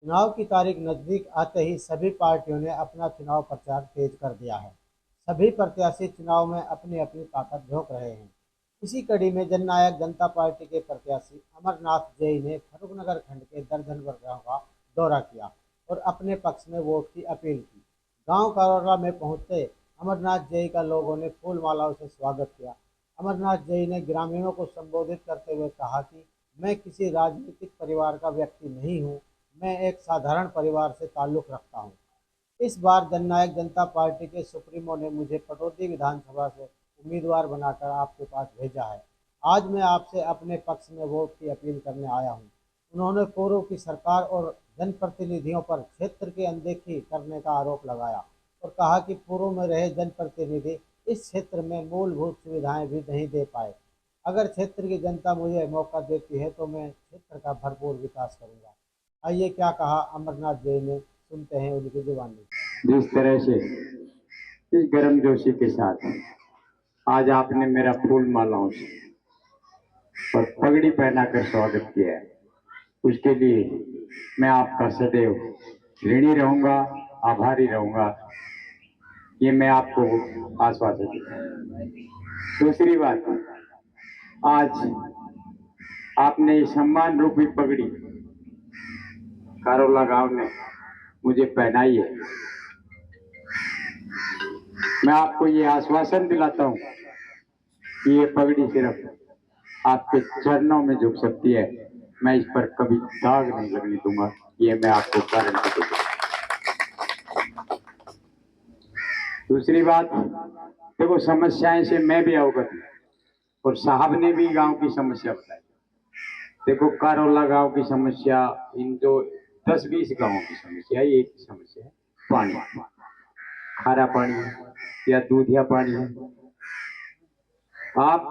चुनाव की तारीख नजदीक आते ही सभी पार्टियों ने अपना चुनाव प्रचार तेज कर दिया है। सभी प्रत्याशी चुनाव में अपनी अपनी ताकत झोंक रहे हैं। इसी कड़ी में जननायक जनता पार्टी के प्रत्याशी अमरनाथ जैन ने फर्रुखनगर खंड के दर्जन भर गांव का दौरा किया और अपने पक्ष में वोट की अपील की। गांव करोड़ा में पहुंचते अमरनाथ जैन का लोगों ने फूल मालाओं से स्वागत किया। अमरनाथ जैन ने ग्रामीणों को संबोधित करते हुए कहा कि मैं किसी राजनीतिक परिवार का व्यक्ति नहीं हूँ, मैं एक साधारण परिवार से ताल्लुक़ रखता हूँ। इस बार जननायक जनता पार्टी के सुप्रीमो ने मुझे पटौदी विधानसभा से उम्मीदवार बनाकर आपके पास भेजा है। आज मैं आपसे अपने पक्ष में वोट की अपील करने आया हूँ। उन्होंने पूर्व की सरकार और जनप्रतिनिधियों पर क्षेत्र की अनदेखी करने का आरोप लगाया और कहा कि पूर्व में रहे जनप्रतिनिधि इस क्षेत्र में मूलभूत सुविधाएं भी नहीं दे पाए। अगर क्षेत्र की जनता मुझे मौका देती है तो मैं क्षेत्र का भरपूर विकास करूंगा। आइए क्या कहा अमरनाथ जैन ने, सुनते हैं उनकी जुबानी। जिस तरह से इस गर्मजोशी के साथ आज आपने मेरा फूल मालाओं से और पगड़ी पहनाकर स्वागत किया है, उसके लिए मैं आपका सदैव ऋणी रहूंगा, आभारी रहूंगा। ये मैं आपको आश्वासन देता हूं। दूसरी बात, आज आपने ये सम्मान रूपी पगड़ी कारोला गांव ने मुझे पहनाई है। मैं आपको ये आश्वासन दिलाता हूँ कि ये पगड़ी सिर्फ आपके चरणों में झुक सकती है, मैं इस पर कभी दाग नहीं लगने दूंगा। ये मैं आपको गारंटी देता हूँ। दूसरी बात, देखो समस्याएं से मैं भी अवगत हूँ और साहब ने भी गांव की समस्या बताई। देखो कारोला गांव की समस्या, इन जो 10-20 गांवों की समस्या, एक ही समस्या है, पानी, खारा पानी या दूधिया पानी है। आप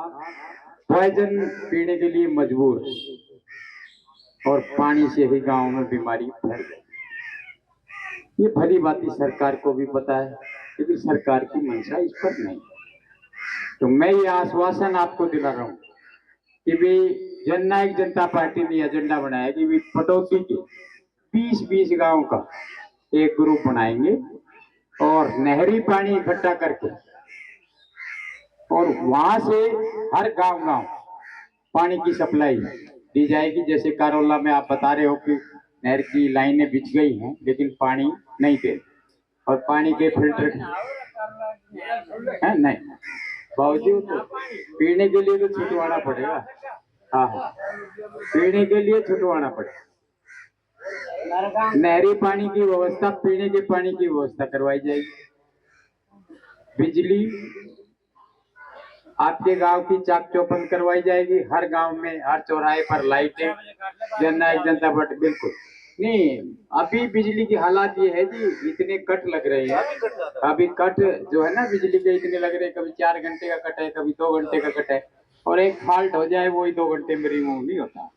पॉइजन पीने के लिए मजबूर और पानी से ही गांव में बीमारी फैल गई। ये भली बात सरकार को भी पता है, लेकिन सरकार की मंशा इस पर नहीं। तो मैं ये आश्वासन आपको दिला रहा हूँ कि भी जननायक जनता पार्टी ने एजेंडा बनाया कि भी पटौती के 20-20 गांव का एक ग्रुप बनाएंगे और नहरी पानी इकट्ठा करके और वहां से हर गांव गांव पानी की सप्लाई दी जाएगी। जैसे कारोला में आप बता रहे हो कि नहर की लाइनें बिछ गई हैं लेकिन पानी नहीं दे, और पानी के फिल्टर है नहीं, बावजूद तो पीने के लिए तो छुटवाना पड़ेगा। हाँ हाँ, पीने के लिए छुटवाना पड़ेगा। नहरी पानी की व्यवस्था, पीने के पानी की व्यवस्था करवाई जाएगी। बिजली आपके गांव की चाक चौबंद करवाई जाएगी। हर गांव में हर चौराहे पर लाइटें, जननायक जनता पार्टी बिल्कुल नहीं। अभी बिजली की हालात ये है जी, इतने कट लग रहे हैं। अभी कट जो है ना बिजली के इतने लग रहे हैं, कभी 4 घंटे का कट है, कभी 2 घंटे का कट है, और एक फॉल्ट हो जाए वो ही 2 घंटे में रिमूव नहीं होता।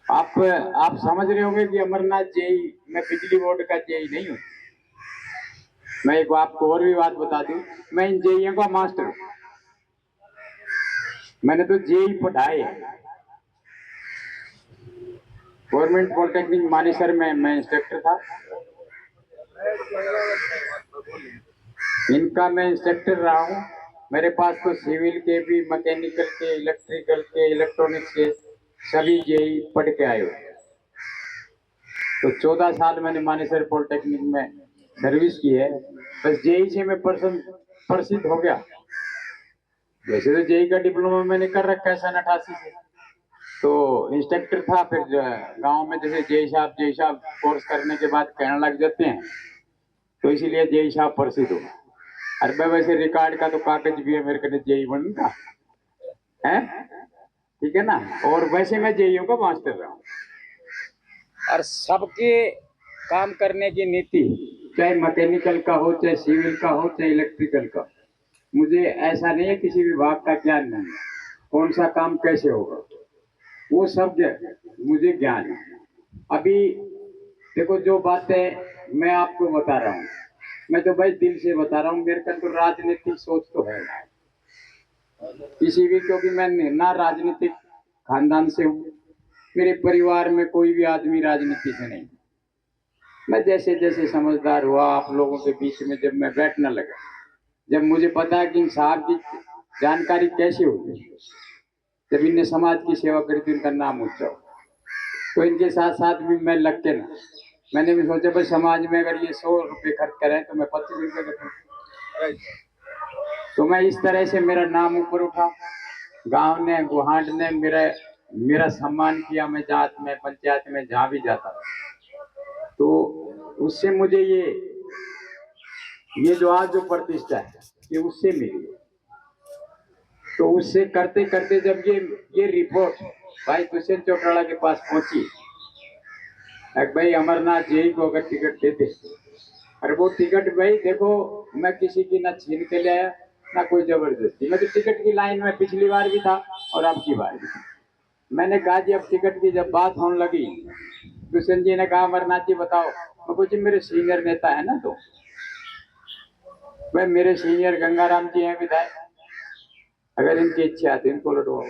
आप समझ रहे होंगे कि अमरनाथ जेई, मैं बिजली बोर्ड का जेई नहीं हूँ। मैं एक आपको और भी बात बता दूं, मैं इन जेईओ का मास्टर हूं। मैंने तो जेई पढ़ाए गवर्नमेंट पॉलिटेक्निक मानेसर में, मैं इंस्ट्रक्टर था। इनका मैं इंस्ट्रक्टर रहा हूँ। मेरे पास तो सिविल के भी, मैकेनिकल के, इलेक्ट्रिकल के, इलेक्ट्रॉनिक्स के सभी जेई पढ़ के आए हुए। तो 14 साल मैंने मानेसर पॉलिटेक्निक में सर्विस की है। बस जेई से मैं प्रसिद्ध हो गया। वैसे तो जेई का डिप्लोमा मैंने कर रखा है सन 88 से, तो इंस्ट्रक्टर था। फिर जो है गाँव में जैसे जेई साहब कोर्स करने के बाद कहने लग जाते हैं, तो इसीलिए जेई साहब प्रसिद्ध हो। अरे मैं वैसे रिकॉर्ड का तो कागज भी है मेरे कने जेई बनने का है, ठीक है ना। और वैसे मैं जेईओ का मास्टर रहा हूँ। और सबके काम करने की नीति, चाहे मैकेनिकल का हो, चाहे सिविल का हो, चाहे इलेक्ट्रिकल का, मुझे ऐसा नहीं है किसी विभाग का ज्ञान नहीं, कौन सा काम कैसे होगा वो सब मुझे ज्ञान है। अभी देखो जो बातें मैं आपको बता रहा हूँ, मैं तो भाई दिल से बता रहा हूँ। मेरे का तो राजनीतिक सोच तो है किसी भी, क्योंकि मैं ना राजनीतिक खानदान से हूँ, मेरे परिवार में कोई भी आदमी राजनीति से नहीं। मैं जैसे जैसे समझदार हुआ आप लोगों के बीच में जब मैं बैठने लगा, जब मुझे पता कि इन साहब की जानकारी कैसी होगी, जब इनने समाज की सेवा करी तो इनका नाम ऊंचा हो, तो इनके साथ साथ भी मैं लग के ना, मैंने भी सोचा भाई समाज में अगर ये 100 रुपये खर्च करें तो मैं 25 रुपये का, तो मैं इस तरह से मेरा नाम ऊपर उठा, गांव ने गुहांड ने मेरा सम्मान किया। मैं जात में पंचायत में जहाँ भी जाता तो उससे मुझे ये जो आज जो प्रतिष्ठा है ये उससे मिली। तो उससे करते करते जब ये रिपोर्ट भाई दुष्यंत चौटाला के पास पहुंची, भाई अमरनाथ जी को अगर टिकट देते, अरे वो टिकट भाई देखो मैं किसी की ना छीन के ले आया ना कोई जबरदस्ती, मैं तो टिकट की लाइन में पिछली बार भी था और अब की बार भी। मैंने कहा जी अब टिकट की जब बात होने लगी, दुष्यंत जी ने कहा अमरनाथ जी बताओ, मैं कुछ मेरे सीनियर नेता है ना, तो भाई मेरे सीनियर गंगाराम जी हैं विधायक, अगर इनकी इच्छा है तो इनको लड़वाओ।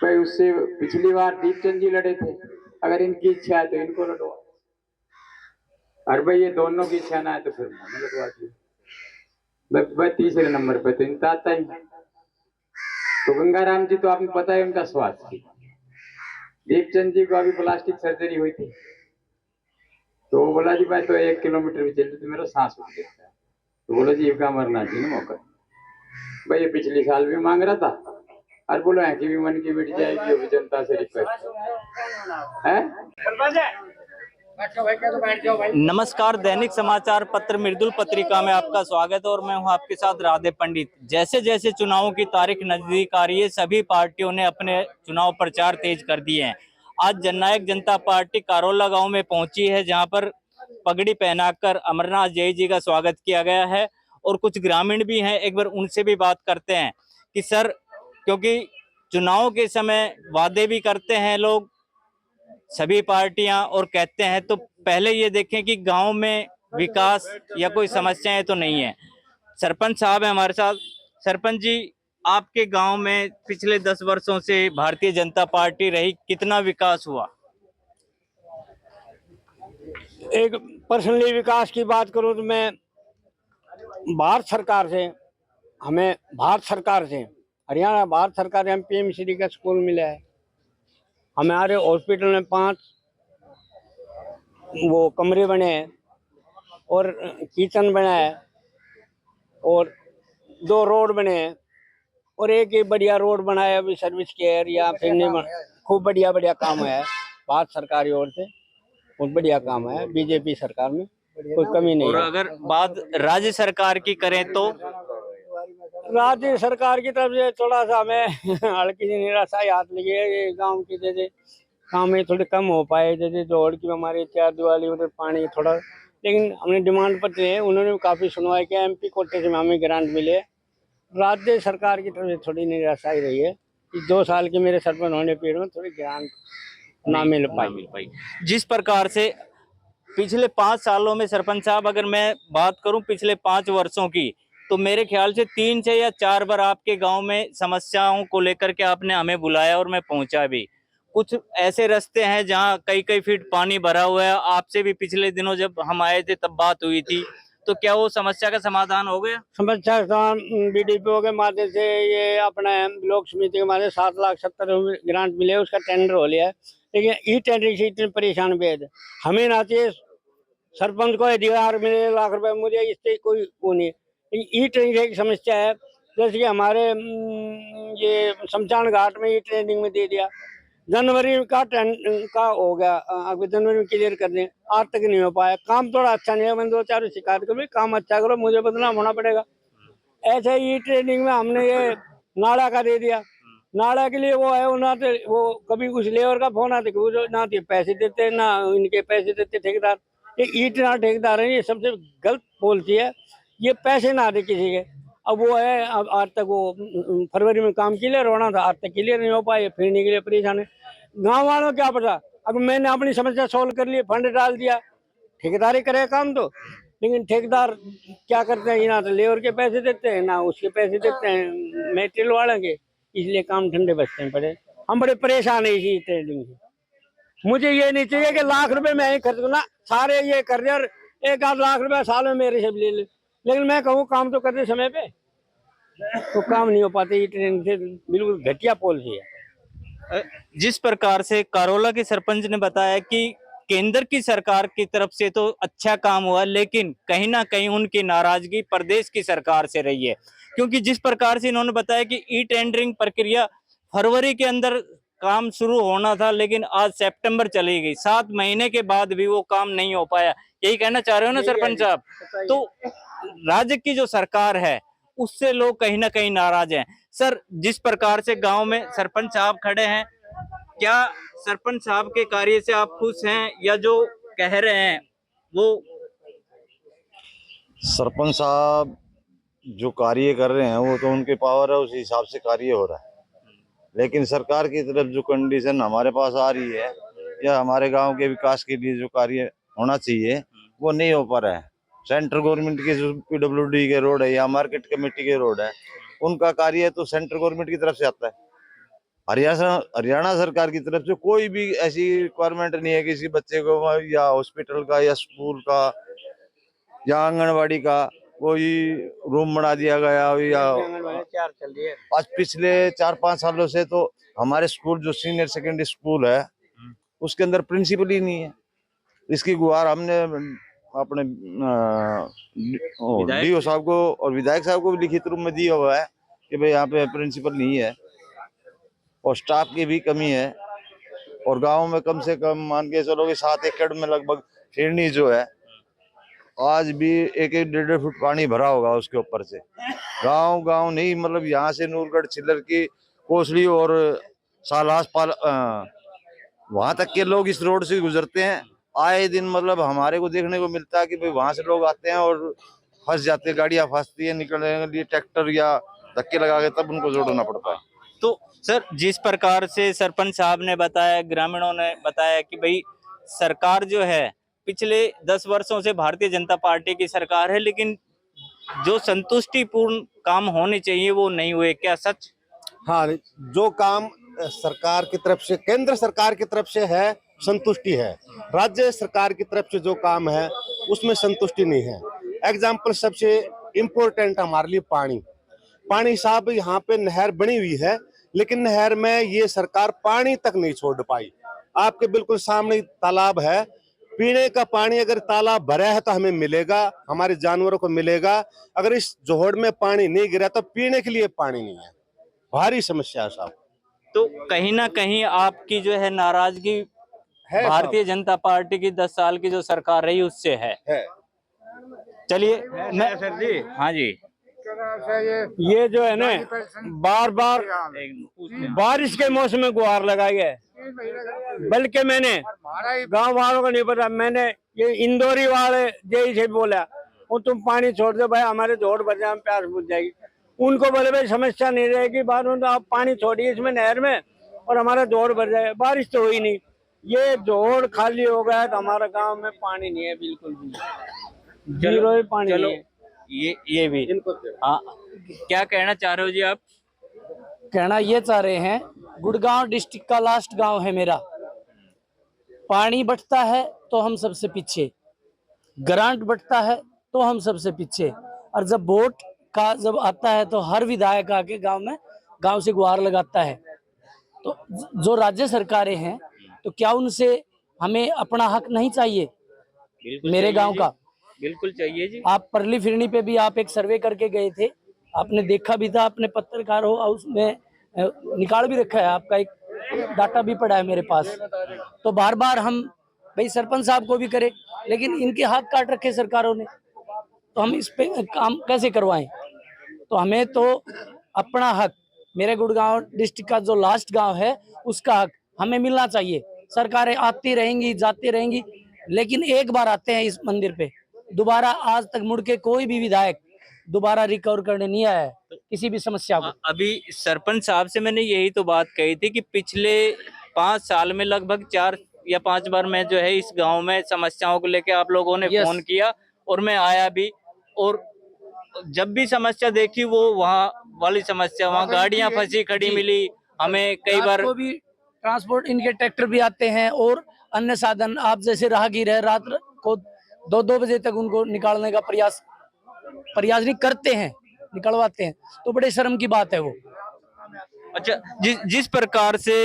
भाई उससे पिछली बार दीपचंद जी लड़े थे, अगर इनकी इच्छा है तो इनको लड़वाओ। और भाई ये दोनों की इच्छा ना है तो फिर मैं लड़वा दी। भाई तीसरे नंबर पे तो इनका आता ही। तो गंगाराम जी तो आपको पता है उनका स्वास्थ्य, दीपचंद जी को अभी प्लास्टिक सर्जरी हुई थी, तो वो बोला जी भाई तो 1 किलोमीटर भी चलते तो मेरा सांस उठ जाता है, तो बोला जी का अमरनाथ जी ने मौका। भाई ये पिछले साल भी मांग रहा था, और बोलो है कि भी मन की मिट जाएगी, अभी जनता से रिक्वेस्ट है। नमस्कार, दैनिक समाचार पत्र मृदुल पत्रिका में आपका स्वागत है और मैं हूं आपके साथ राधे पंडित। जैसे जैसे चुनावों की तारीख नजदीक आ रही है, सभी पार्टियों ने अपने चुनाव प्रचार तेज कर दिए हैं। आज जननायक जनता पार्टी कारोला गांव में पहुंची है, जहां पर पगड़ी पहनाकर अमरनाथ जय जी का स्वागत किया गया है और कुछ ग्रामीण भी हैं। एक बार उनसे भी बात करते हैं कि सर, क्योंकि चुनाव के समय वादे भी करते हैं लोग सभी पार्टियां और कहते हैं, तो पहले ये देखें कि गांव में विकास या कोई समस्याएं तो नहीं है। सरपंच साहब हैं हमारे साथ। सरपंच जी, आपके गांव में पिछले 10 वर्षों से भारतीय जनता पार्टी रही, कितना विकास हुआ? एक पर्सनली विकास की बात करूं तो मैं भारत सरकार से हरियाणा भारत सरकार से हम पीएमसीडी का स्कूल मिला है। हमारे हॉस्पिटल में 5 वो कमरे बने हैं और किचन बना है और 2 रोड बने हैं और एक ही बढ़िया रोड बनाया अभी सर्विस केयर या फिर नहीं बना। खूब बढ़िया काम है भारत सरकार की ओर से, बहुत बढ़िया काम है। बीजेपी सरकार में कोई कमी नहीं और है। अगर बात राज्य सरकार की करें तो राज्य सरकार की तरफ से थोड़ा सा हमें हल्की सी निराशा हाथ लगी है। ये गांव की जैसे काम में थोड़े कम हो पाए, जैसे जोड़ की हमारी 4 दिवाली उधर पानी थोड़ा, लेकिन हमने डिमांड पत्र है, उन्होंने काफी सुनवाई किया। एमपी कोटे से हमें ग्रांट मिले। राज्य सरकार की तरफ से थोड़ी निराशा ही रही है कि 2 साल के मेरे सरपंच होने पीरियड में थोड़ी ग्रांट ना मिल पाई। जिस प्रकार से पिछले 5 सालों में सरपंच साहब, अगर मैं बात करूं पिछले 5 वर्षों की, तो मेरे ख्याल से 3 से या 4 बार आपके गांव में समस्याओं को लेकर के आपने हमें बुलाया और मैं पहुंचा भी। कुछ ऐसे रास्ते हैं जहां कई फीट पानी भरा हुआ है। आपसे भी पिछले दिनों जब हम आए थे तब बात हुई थी, तो क्या वो समस्या का समाधान हो गया? समस्या बीडीपीओ के माध्यम से ये अपना ब्लॉक समिति के माध्यम से 7,70,000 ग्रांट मिले, उसका टेंडर हो लिया है। लेकिन ई टेंडर से इतने परेशान बेद हमें ना चाहिए। सरपंच को अधिकार मिले लाख रुपए, मुझे इससे कोई वो नहीं। ई टेंडर की समस्या है, जैसे कि हमारे ये शमशान घाट में ई ट्रेनिंग में दे दिया, जनवरी का हो गया, अभी जनवरी में क्लियर कर दें, आज तक नहीं हो पाया। काम थोड़ा अच्छा नहीं है, मैंने 2-4 शिकायत करो, काम अच्छा करो, मुझे बदनाम होना पड़ेगा। ऐसे ही ट्रेनिंग में हमने ये नाला का दे दिया, नाला के लिए वो है वो कभी उस लेबर का फोन आते ना पैसे देते ना इनके पैसे देते ठेकेदार। ये ईट ना ठेकेदार है, ये सबसे गलत पॉलिसी है। ये पैसे ना दे किसी के। अब वो है, अब आज तक वो फरवरी में काम क्लियर होना था, आज तक क्लियर नहीं हो पाया, फिर के लिए परेशान है। गाँव वालों क्या पता, अब मैंने अपनी समस्या सोल्व कर ली, फंड डाल दिया, ठेकेदारी करे काम तो, लेकिन ठेकेदार क्या करते हैं, ना तो लेबर के पैसे देते हैं ना उसके पैसे देते हैं मेटेरियल वाले के, इसलिए काम ठंडे बचते हैं पड़े। हम बड़े परेशान है इसी ट्रेडिंग से। मुझे ये नहीं चाहिए कि लाख रुपए मैं ही खर्च करना, सारे ये कर रहे और 1-8 लाख रुपए साल में मेरे से ले ले, लेकिन मैं कहूँ काम तो करते समय पे तो काम नहीं हो पाते। ये ट्रेनिंग से बिल्कुल घटिया पॉलिसी है। जिस प्रकार से कारोला के सरपंच ने बताया कि केंद्र की सरकार की तरफ से तो अच्छा काम हुआ, लेकिन कहीं ना कहीं उनकी नाराजगी प्रदेश की सरकार से रही है, क्योंकि जिस प्रकार से इन्होंने बताया कि ई टेंडरिंग प्रक्रिया फरवरी के अंदर काम शुरू होना था, लेकिन आज सितंबर चली गई, 7 महीने के बाद भी वो काम नहीं हो पाया। यही कहना चाह रहे हो ना सरपंच साहब? तो राज्य की जो सरकार है उससे लोग कहीं ना कहीं नाराज हैं। सर, जिस प्रकार से गांव में सरपंच साहब खड़े हैं, क्या सरपंच साहब के कार्य से आप खुश हैं, या जो कह रहे हैं वो? सरपंच साहब जो कार्य कर रहे हैं वो तो उनके पावर है, उस हिसाब से कार्य हो रहा है, लेकिन सरकार की तरफ जो कंडीशन हमारे पास आ रही है या हमारे गांव के विकास के लिए जो कार्य होना चाहिए वो नहीं हो पा रहा है। सेंट्रल गवर्नमेंट के जो PWD के रोड है या मार्केट कमेटी के रोड है, उनका कार्य तो सेंट्रल गवर्नमेंट की तरफ से आता है। हरियाणा सरकार की तरफ से कोई भी ऐसी रिक्वायरमेंट नहीं है किसी बच्चे को या हॉस्पिटल का या स्कूल का या आंगनवाड़ी का कोई रूम बना दिया गया या आज पिछले 4-5 सालों से तो हमारे स्कूल जो सीनियर सेकेंडरी स्कूल है उसके अंदर प्रिंसिपल ही नहीं है। इसकी गुहार हमने अपने DO साहब को और विधायक साहब को भी लिखित रूप में दिया हुआ है कि भाई यहाँ पे प्रिंसिपल नहीं है और स्टाफ की भी कमी है। और गांव में कम से कम मान के चलो कि 7 एकड़ में लगभग फिरनी जो है आज भी 1-1.5 फुट पानी भरा होगा उसके ऊपर से। गांव नहीं, मतलब यहाँ से नूरगढ़, चिल्लर की कोसली और सालास पाल वहां तक के लोग इस रोड से गुजरते हैं आए दिन। मतलब हमारे को देखने को मिलता है कि भाई वहां से लोग आते हैं और फंस जाते हैं, गाड़ियां फंसती है, निकलने के लिए ट्रैक्टर या धक्के लगा के तब उनको जोड़ना पड़ता है। तो सर, जिस प्रकार से सरपंच साहब ने बताया, ग्रामीणों ने बताया कि भाई सरकार जो है पिछले 10 वर्षों से भारतीय जनता पार्टी की सरकार है, लेकिन जो संतुष्टिपूर्ण काम होने चाहिए वो नहीं हुए, क्या सच? हाँ, जो काम सरकार की तरफ से, केंद्र सरकार की तरफ से है संतुष्टि है, राज्य सरकार की तरफ से जो काम है उसमें संतुष्टि नहीं है। एग्जाम्पल सबसे इम्पोर्टेंट हमारे लिए पानी साहब, यहाँ पे नहर बनी हुई है लेकिन नहर में ये सरकार पानी तक नहीं छोड़ पाई। आपके बिल्कुल सामने तालाब है, पीने का पानी अगर तालाब भरा है तो हमें मिलेगा, हमारे जानवरों को मिलेगा। अगर इस जोहड़ में पानी नहीं गिरा तो पीने के लिए पानी नहीं है, भारी समस्या है साहब। तो कहीं ना कहीं आपकी जो है नाराजगी है भारतीय जनता पार्टी की 10 साल की जो सरकार रही उससे है। चलिए मैं सर जी, हाँ जी, ये जो है ना बार बारिश के मौसम में गुहार लगाई है, बल्कि मैंने गांव वालों को नहीं पता, मैंने ये इंदौरी वाले जेई से बोला वो तुम पानी छोड़ दो भाई, हमारे जोड़ भर जाए, प्यास बुझ जाएगी। उनको बोले भाई समस्या नहीं रहेगी, बाद में तो आप पानी छोड़िए इसमें नहर में और हमारा जोड़ भर जाए। बारिश तो हुई नहीं, ये जोड़ खाली हो गया है तो हमारा गांव में पानी नहीं है, बिल्कुल भी जीरो ही पानी चलो नहीं है। ये भी हाँ, क्या कहना चाह रहे हो जी आप? कहना ये चाह रहे हैं, गुड़गांव डिस्ट्रिक्ट का लास्ट गांव है मेरा, पानी बटता है तो हम सबसे पीछे, ग्रांट बटता है तो हम सबसे पीछे, और जब वोट का जब आता है तो हर विधायक आके गांव से गुहार लगाता है। तो जो राज्य सरकारें हैं तो क्या उनसे हमें अपना हक नहीं चाहिए? मेरे गांव का बिल्कुल चाहिए जी। आप परली फिरनी पे भी आप एक सर्वे करके गए थे, आपने देखा भी था, अपने पत्रकार हो, उसमें निकाल भी रखा है, आपका एक डाटा भी पड़ा है मेरे पास। तो बार बार हम भाई सरपंच साहब को भी करें, लेकिन इनके हाथ काट रखे सरकारों ने, तो हम इस पे काम कैसे करवाएं? तो हमें तो अपना हक, मेरे गुड़गांव डिस्ट्रिक्ट का जो लास्ट गांव है उसका हक हमें मिलना चाहिए। सरकारें आती रहेंगी जाती रहेंगी, लेकिन एक बार आते हैं इस मंदिर पे, दोबारा आज तक मुड़ के कोई भी विधायक दोबारा रिकवर करने नहीं आया है किसी भी समस्या को। अभी सरपंच साहब से मैंने यही तो बात कही थी कि पिछले 5 साल में लगभग 4 या 5 बार मैं जो है इस गांव में समस्याओं को लेके आप लोगों ने फोन किया और मैं आया भी, और जब भी समस्या देखी वो वहाँ वाली समस्या, वहाँ गाड़ियां फंसी खड़ी मिली, हमें कई बार रात को भी ट्रांसपोर्ट, इनके ट्रैक्टर भी आते हैं और अन्य साधन, आप जैसे राहगीर है, रात को 2-2 बजे तक उनको निकालने का प्रयास नहीं करते हैं, निकलवाते हैं, तो बड़े शर्म की बात है वो। अच्छा, जिस प्रकार से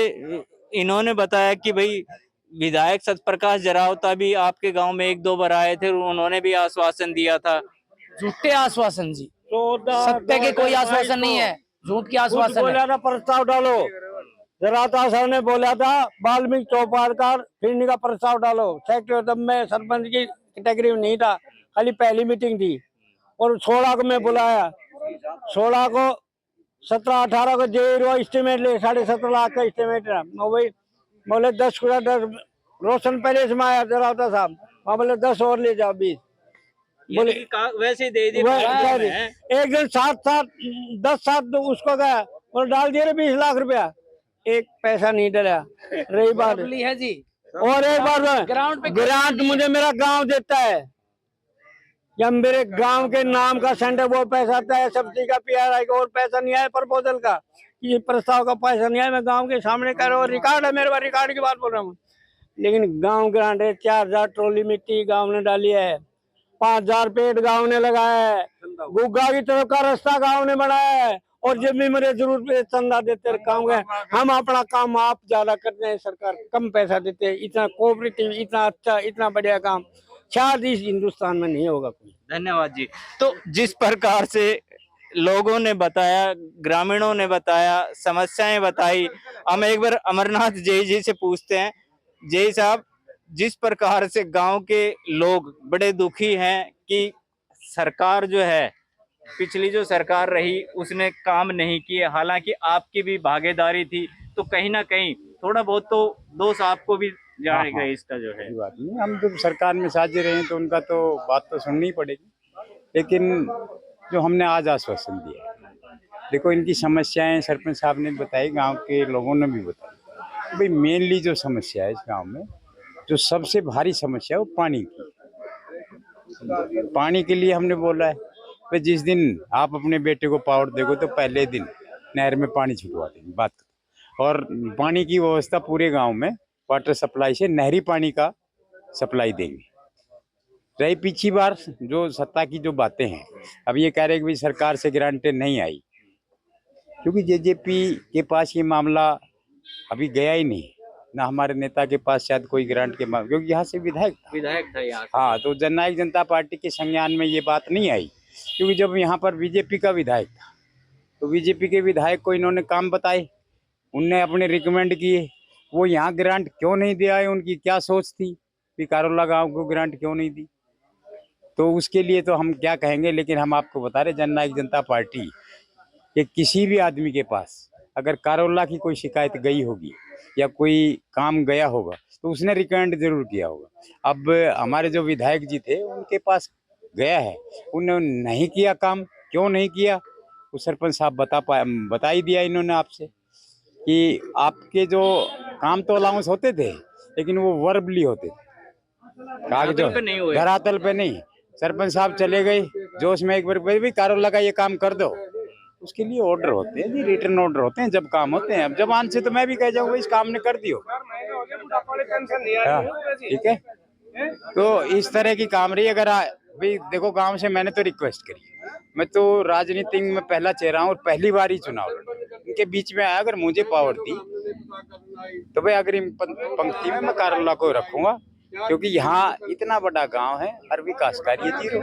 इन्होंने बताया कि भाई विधायक सतप्रकाश जरावता भी आपके गांव में 1-2 बार आए थे, उन्होंने भी आश्वासन दिया था। झूठे आश्वासन जी, सत्य के कोई आश्वासन नहीं है, झूठ की आश्वासन है। बोला था प्रस्ताव डालो, जरावता साहब ने बोला था वाल्मीकि चौपाल का फिरने का प्रस्ताव डालो। सेक्रेटरी, तब मैं सरपंच की कैटेगरी में नहीं था, खाली पहली मीटिंग थी और 16 को मैं बुलाया, 16 को 17-18 को जे एस्टिमेट ले 17.5 लाख का एस्टिमेट है। वही बोले 10 रोशन पहले से आया जरावता साहब, वहाँ बोले 10 और ले जाओ 20, बोले वैसे ही दे दी। एक दिन 10-7 उसको गया और डाल दिए 20 लाख रुपया, एक पैसा नहीं डरा। रही बात है जी, और एक बार ग्रांट मुझे मेरा गांव देता है, जब मेरे गांव के नाम का सेंटर वो पैसा आता है, सब्सिडी का PRI का, और पैसा नहीं आया प्रपोजल का, ये प्रस्ताव का पैसा नहीं आया। मैं गांव के सामने कह रहा हूँ, रिकॉर्ड है मेरे पास, रिकॉर्ड की बात बोल रहा हूँ। लेकिन गांव ग्रांट है, 4000 ट्रॉली मिट्टी गांव ने डाली है, 5000 पेड़ गांव ने लगाया है, गुग्गा की तरफ का रास्ता गांव ने बनाया है, और जब भी मेरे जरूरत पे चंदा देते काम गए। हम अपना काम आप ज्यादा करते हैं, सरकार कम पैसा देते हैं। इतना कोऑपरेटिव, इतना अच्छा, इतना बढ़िया काम शायद इस हिंदुस्तान में नहीं होगा कोई। धन्यवाद जी। तो जिस प्रकार से लोगों ने बताया, ग्रामीणों ने बताया, समस्याएं बताई, हम एक बार अमरनाथ जय जी से पूछते हैं। जय साहब, जिस प्रकार से गांव के लोग बड़े दुखी हैं कि सरकार जो है, पिछली जो सरकार रही उसने काम नहीं किए, हालांकि आपकी भी भागीदारी थी, तो कहीं ना कहीं थोड़ा बहुत तो दोष आपको भी जाएगा इसका जो है। बात नहीं, हम जब सरकार में साझे रहे तो उनका तो बात तो सुननी ही पड़ेगी, लेकिन जो हमने आज आश्वासन दिया, देखो इनकी समस्याएं सरपंच साहब ने बताई, गांव के लोगों ने भी बताई। भाई मेनली जो समस्या है इस गांव में, जो सबसे भारी समस्या है वो पानी की। पानी के लिए हमने बोला है भाई जिस दिन आप अपने बेटे को पावर देखो तो पहले दिन नहर में पानी छिटवा देंगे, बात करो। और पानी की व्यवस्था पूरे गांव में वाटर सप्लाई से नहरी पानी का सप्लाई देंगे। रही पिछली बार जो सत्ता की जो बातें हैं, अब ये कह रहे हैं कि भाई सरकार से ग्रांटें नहीं आई, क्योंकि जेजेपी के पास ये मामला अभी गया ही नहीं, ना हमारे नेता के पास शायद कोई ग्रांट के मामले, क्योंकि यहाँ से विधायक था यहाँ। हाँ, तो जननायक जनता पार्टी के संज्ञान में ये बात नहीं आई, क्योंकि जब यहाँ पर बीजेपी का विधायक था तो बीजेपी के विधायक को इन्होंने काम बताए, उनने अपने रिकमेंड किए, वो यहाँ ग्रांट क्यों नहीं दिया है, उनकी क्या सोच थी कि कारोला गांव को ग्रांट क्यों नहीं दी। तो उसके लिए तो हम क्या कहेंगे, लेकिन हम आपको बता रहे जननायक जनता पार्टी के किसी भी आदमी के पास अगर कारोला की कोई शिकायत गई होगी या कोई काम गया होगा तो उसने रिकमेंड जरूर किया होगा। अब हमारे जो विधायक जी थे उनके पास गया है, उन्होंने नहीं किया काम, क्यों नहीं किया वो सरपंच साहब बता ही दिया इन्होंने आपसे कि आपके जो काम तो अलाउंस होते थे लेकिन वो वर्बली होते थे, कागजों पे नहीं हुए, धरातल पे नहीं। सरपंच साहब चले गए जोश में, एक बार भी कारोला का ये काम कर दो, उसके लिए ऑर्डर होते हैं जी, रिटर्न ऑर्डर होते हैं जब काम होते हैं। अब जबान से तो मैं भी कह जाऊंगा इस काम ने कर दियो, ठीक है। तो इस तरह की काम रही। अगर भाई देखो गांव से मैंने तो रिक्वेस्ट करी, मैं तो राजनीति में पहला चेहरा हूँ और पहली बार ही चुनाव इनके बीच में आया। अगर मुझे पावर दी तो भाई अगर पंक्ति में मैं कारोला को रखूंगा, क्योंकि यहाँ इतना बड़ा गांव है, हर विकास कार्य जीरो।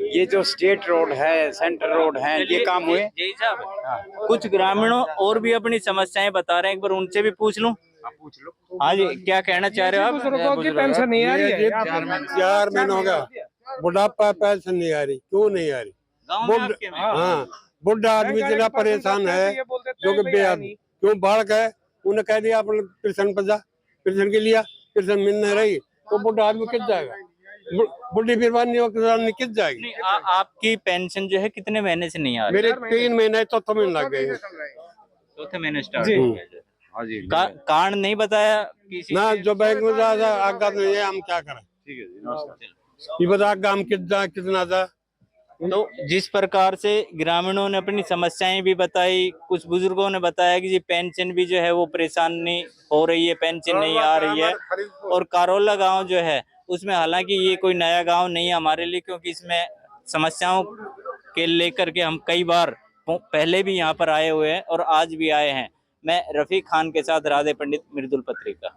ये जो स्टेट रोड है, सेंट्रल रोड है, ये काम हुए। जय साहब, कुछ ग्रामीणों और भी अपनी समस्याएं बता रहे हैं, एक बार उनसे भी पूछ लूं। पूछ लो। हाँ जी, क्या कहना चाह रहे हो आप? बुजुर्गों की पेंशन नहीं आ रही है, 4 महीने हो गया, बुढ़ापा पेंशन नहीं आ रही। क्यों नहीं आ रही? हाँ, बुढ़ा आदमी जितना परेशान है, जो कि बेआदमी क्यों बाढ़ गए, उन्हें कह दिया अपने पेंशन पर जा, पेंशन के लिए पेंशन मिल नहीं रही तो बुढ़ा आदमी किस जाएगा, बुढ़ी बीरबानी किस जाएगी। आपकी पेंशन जो है कितने महीने से नहीं आ रही? मेरे 3 महीने चौथे महीने लग गए, चौथे महीने स्टार्ट हो गया। हाँ जी, कारण नहीं बताया किसी ना, जो बैंक में जा आज्ञा नहीं है, हम क्या करें। ठीक है जी, नमस्कार। ये बता आज्ञा हम कितना जा, तो जिस प्रकार से ग्रामीणों ने अपनी समस्याएं भी बताई, कुछ बुजुर्गों ने बताया कि जी पेंशन भी जो है वो परेशानी हो रही है, पेंशन नहीं आ रही है। और कारोला गांव जो है उसमें, हालांकि ये कोई नया गांव नहीं है हमारे लिए, क्योंकि इसमें समस्याओं के लेकर के हम कई बार पहले भी यहाँ पर आए हुए हैं और आज भी आए हैं। मैं रफीक खान के साथ राधे पंडित, मृदुल पत्रिका।